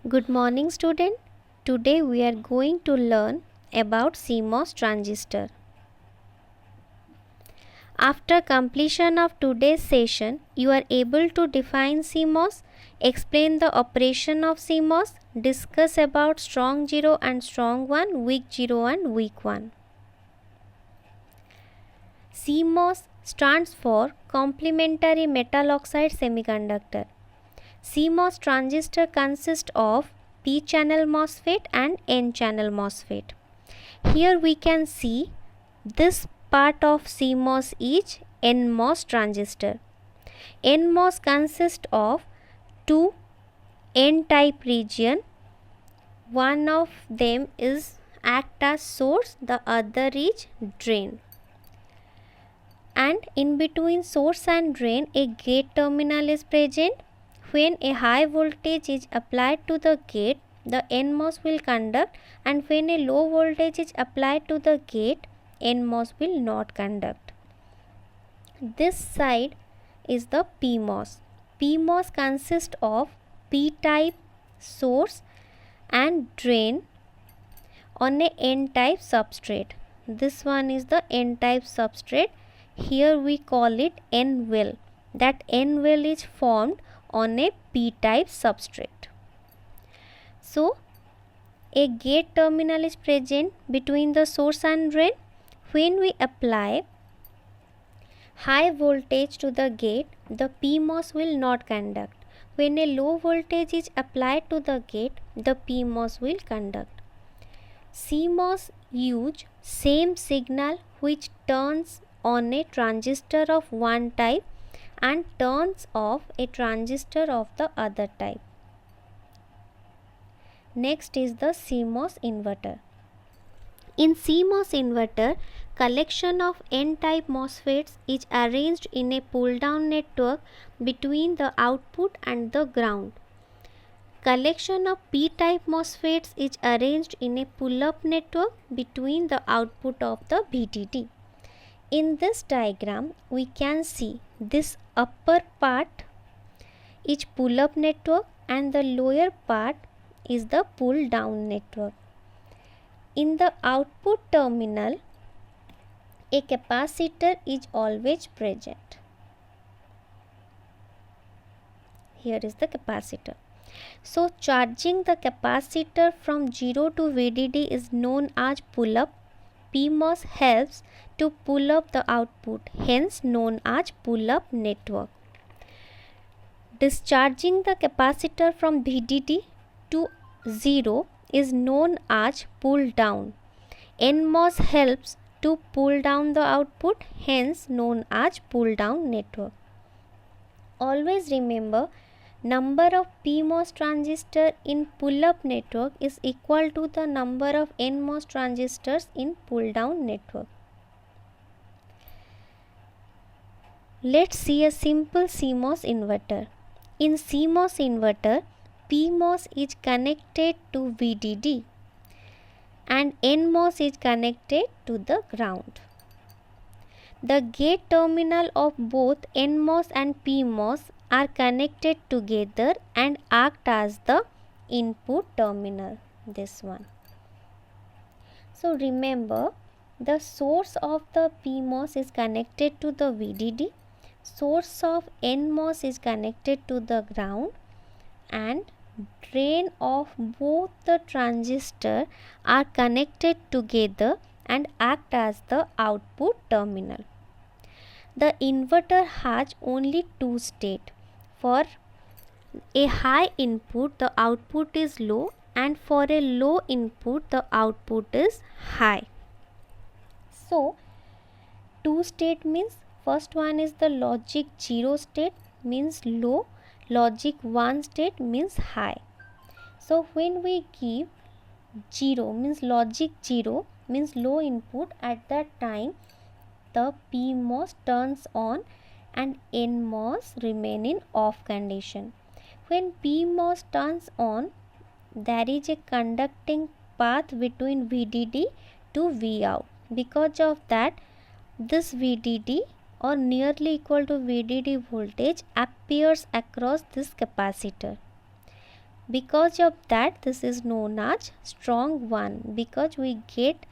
Good morning, student. Today we are going to learn about CMOS transistor. After completion of today's session, you are able to define CMOS, explain the operation of CMOS, discuss about strong 0 and strong 1, weak 0 and weak 1. CMOS stands for complementary metal oxide semiconductor. CMOS transistor consists of P-channel MOSFET and N-channel MOSFET. Here we can see this part of CMOS is NMOS transistor. NMOS consists of two N-type region. One of them is act as source, the other is drain. And in between source and drain, a gate terminal is present. When a high voltage is applied to the gate, the NMOS will conduct, and when a low voltage is applied to the gate, NMOS will not conduct. This side is the PMOS. PMOS consists of P-type source and drain on a N-type substrate. This one is the N-type substrate. Here we call it N-well. That N-well is formed on a P-type substrate. So, a gate terminal is present between the source and drain. When we apply high voltage to the gate, the PMOS will not conduct. When a low voltage is applied to the gate, the PMOS will conduct. CMOS use same signal which turns on a transistor of one type and turns off a transistor of the other type. Next is the CMOS inverter. In CMOS inverter, collection of N-type MOSFETs is arranged in a pull-down network between the output and the ground. Collection of P-type MOSFETs is arranged in a pull-up network between the output of the VDD. In this diagram, we can see this upper part is pull-up network and the lower part is the pull-down network. In the output terminal, a capacitor is always present. Here is the capacitor. So, charging the capacitor from 0 to VDD is known as pull-up. PMOS helps to pull up the output, hence known as pull-up network. Discharging the capacitor from VDD to 0 is known as pull down. NMOS helps to pull down the output, hence known as pull down network. Always remember, number of PMOS transistor in pull-up network is equal to the number of NMOS transistors in pull-down network. Let's see a simple CMOS inverter. In CMOS inverter, PMOS is connected to VDD and NMOS is connected to the ground. The gate terminal of both NMOS and PMOS are connected together and act as the input terminal, this one. So remember, the source of the PMOS is connected to the VDD, source of NMOS is connected to the ground, and drain of both the transistor are connected together and act as the output terminal. The inverter has only two states. For a high input, the output is low, and for a low input, the output is high. So, two state means first one is the logic 0 state, means low, logic 1 state means high. So, when we give 0 means logic 0 means low input, at that time the PMOS turns on and NMOS remain in off condition. When PMOS turns on, there is a conducting path between VDD to Vout. Because of that, this VDD or nearly equal to VDD voltage appears across this capacitor. Because of that, this is known as strong 1, because we get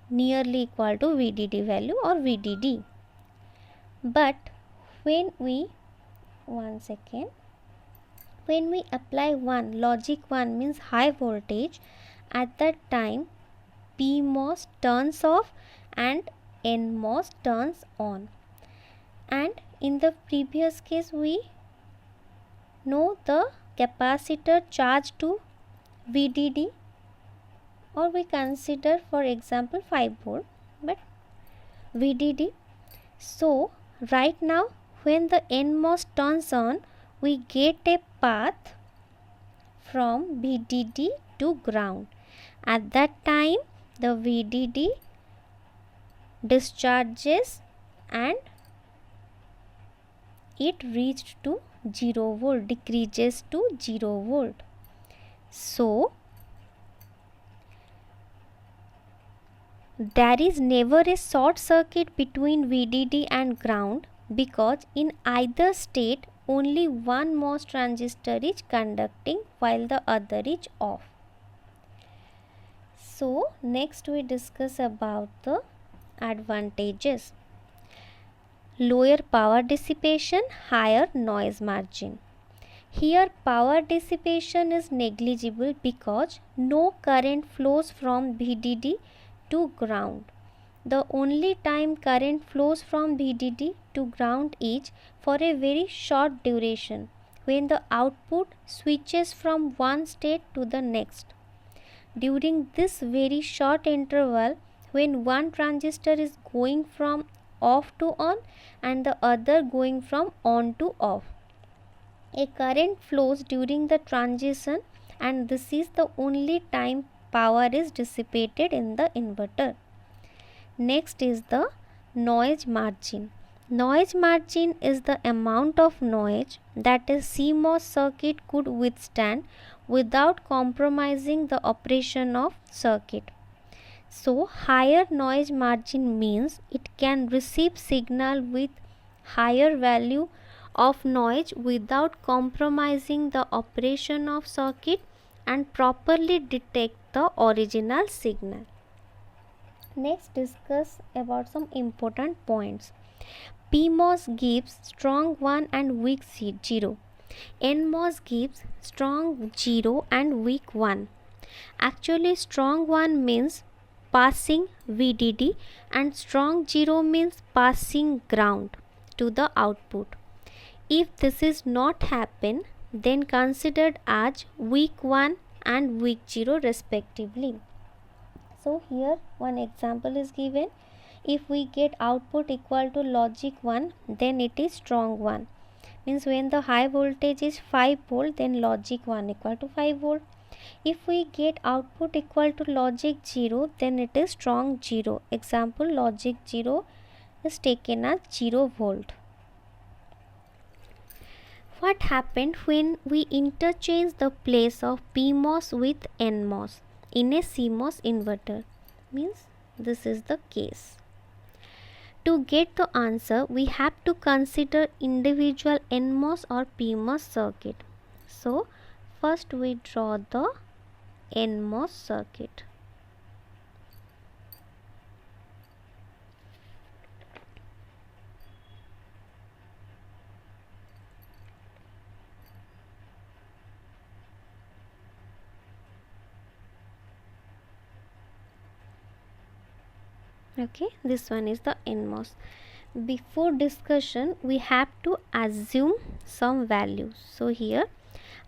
nearly equal to VDD value or VDD. But when we apply 1, logic 1 means high voltage, at that time PMOS turns off and NMOS turns on. And in the previous case we know the capacitor charged to VDD, or we consider for example 5 volt, but VDD. So right now when the NMOS turns on, we get a path from VDD to ground. At that time the VDD discharges and it reached to 0 volt, decreases to 0 volt. So there is never a short circuit between VDD and ground, because in either state only one MOS transistor is conducting while the other is off. So next we discuss about the advantages. Lower power dissipation, higher noise margin. Here power dissipation is negligible because no current flows from VDD to ground. The only time current flows from VDD to ground is for a very short duration, when the output switches from one state to the next. During this very short interval, when one transistor is going from off to on and the other going from on to off, a current flows during the transition, and this is the only time power is dissipated in the inverter. Next is the noise margin. Noise margin is the amount of noise that a CMOS circuit could withstand without compromising the operation of circuit. So higher noise margin means it can receive signal with higher value of noise without compromising the operation of circuit and properly detect the original signal. Next discuss about some important points. PMOS gives strong 1 and weak 0. NMOS gives strong 0 and weak 1. Actually strong 1 means passing VDD and strong 0 means passing ground to the output. If this is not happen, then considered as weak 1 and weak 0 respectively. So here one example is given. If we get output equal to logic 1, then it is strong 1. Means when the high voltage is 5 volt, then logic 1 equal to 5 volt. If we get output equal to logic 0, then it is strong 0. Example, logic 0 is taken as 0 volt. What happened when we interchange the place of PMOS with NMOS in a CMOS inverter? Means this is the case. To get the answer, we have to consider individual NMOS or PMOS circuit. So first we draw the NMOS circuit. Okay, this one is the NMOS. Before discussion, we have to assume some values. So here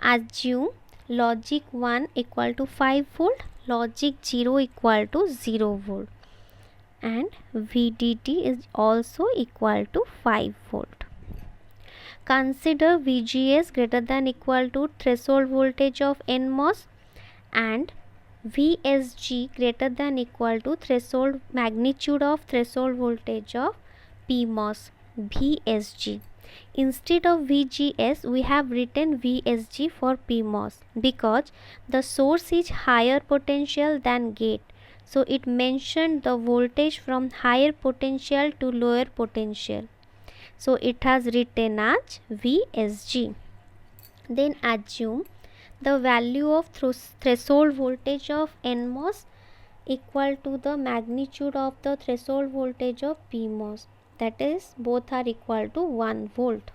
assume logic 1 equal to 5 volt, logic 0 equal to 0 volt, and VDD is also equal to 5 volt. Consider VGS greater than equal to threshold voltage of NMOS and VSG greater than equal to threshold magnitude of threshold voltage of PMOS, VSG. Instead of VGS, we have written VSG for PMOS because the source is higher potential than gate. So it mentioned the voltage from higher potential to lower potential. So it has written as VSG. Then assume the value of threshold voltage of NMOS equal to the magnitude of the threshold voltage of PMOS, that is both are equal to 1 volt.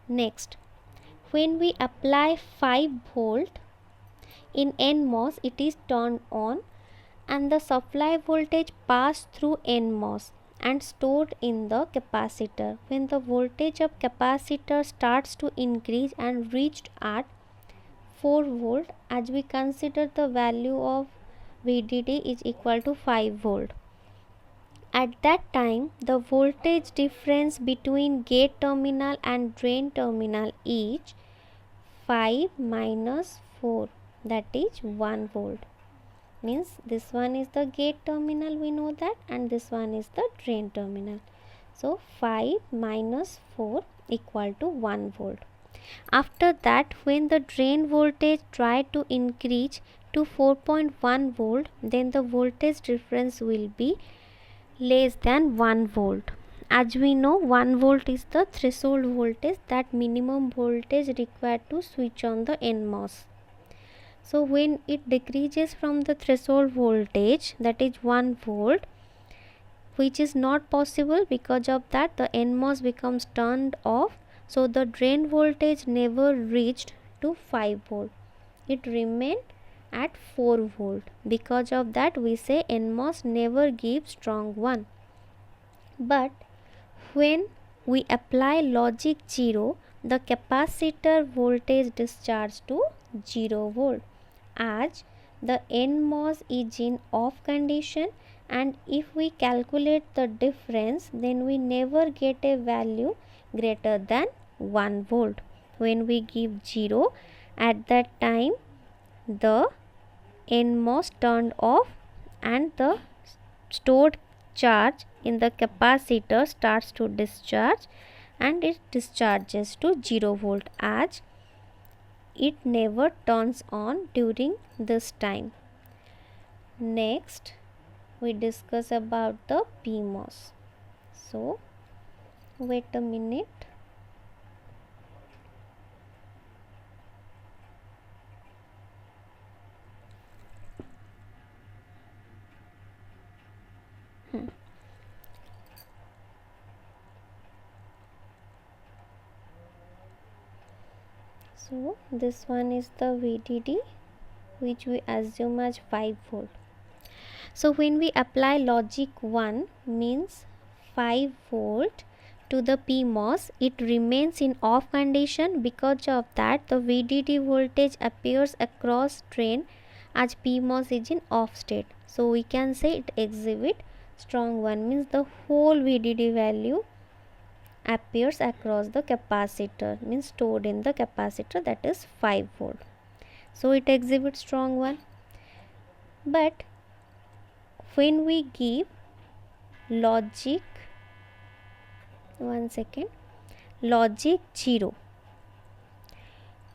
Next, when we apply 5 volt in NMOS, it is turned on and the supply voltage passed through NMOS and stored in the capacitor. When the voltage of capacitor starts to increase and reached at 4 volt, as we consider the value of VDD is equal to 5 volt. At that time, the voltage difference between gate terminal and drain terminal is 5 minus 4, that is 1 volt. Means this one is the gate terminal, we know that, and this one is the drain terminal. So 5 minus 4 equal to 1 volt. After that, when the drain voltage tried to increase to 4.1 volt, then the voltage difference will be less than 1 volt. As we know, 1 volt is the threshold voltage, that minimum voltage required to switch on the NMOS. So when it decreases from the threshold voltage, that is 1 volt, which is not possible, because of that the NMOS becomes turned off, so the drain voltage never reached to 5 volt, it remained at 4 volt. Because of that we say NMOS never gives strong 1. But when we apply logic 0, the capacitor voltage discharge to 0 volt, as the NMOS is in off condition, and if we calculate the difference, then we never get a value greater than 1 volt. When we give 0, at that time the NMOS turned off and the stored charge in the capacitor starts to discharge, and it discharges to 0 volt, as it never turns on during this time. Next, we discuss about the PMOS. So wait a minute. So this one is the VDD, which we assume as 5 volt. So when we apply logic 1, means 5 volt to the PMOS, it remains in off condition. Because of that the VDD voltage appears across drain, as PMOS is in off state. So we can say it exhibit strong 1, means the whole VDD value appears across the capacitor, means stored in the capacitor, that is 5 volt. So it exhibits strong 1. But when we give logic, logic 0,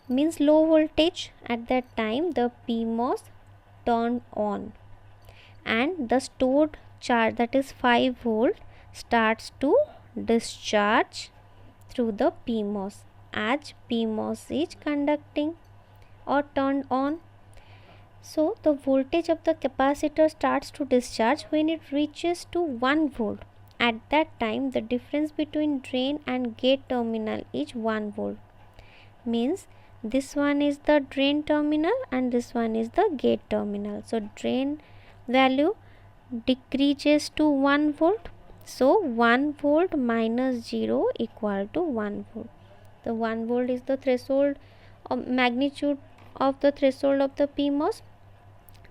means low voltage, at that time the PMOS turned on and the stored charge, that is 5 volt, starts to discharge through the PMOS, as PMOS is conducting or turned on. So the voltage of the capacitor starts to discharge when it reaches to 1 volt. At that time the difference between drain and gate terminal is 1 volt, means this one is the drain terminal and this one is the gate terminal. So drain value decreases to 1 volt. So 1 volt minus 0 equal to 1 volt. The 1 volt is the threshold magnitude of the threshold of the PMOS.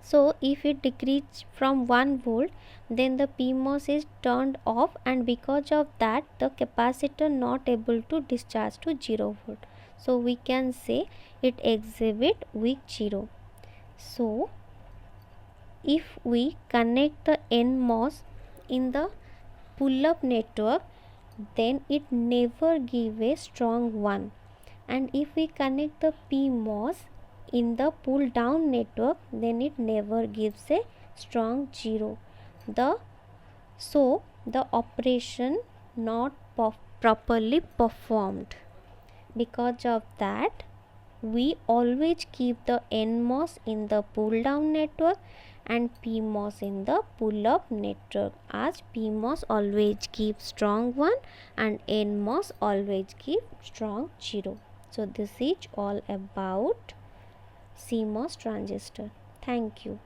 So if it decreases from 1 volt, then the PMOS is turned off, and because of that the capacitor not able to discharge to 0 volt. So we can say it exhibit weak 0. So if we connect the NMOS in the pull-up network, then it never give a strong 1, and if we connect the PMOS in the pull down network, then it never gives a strong 0. So the operation not properly performed. Because of that we always keep the NMOS in the pull down network and PMOS in the pull up network, as PMOS always keep strong 1 and NMOS always keep strong 0. So this is all about CMOS transistor. Thank you.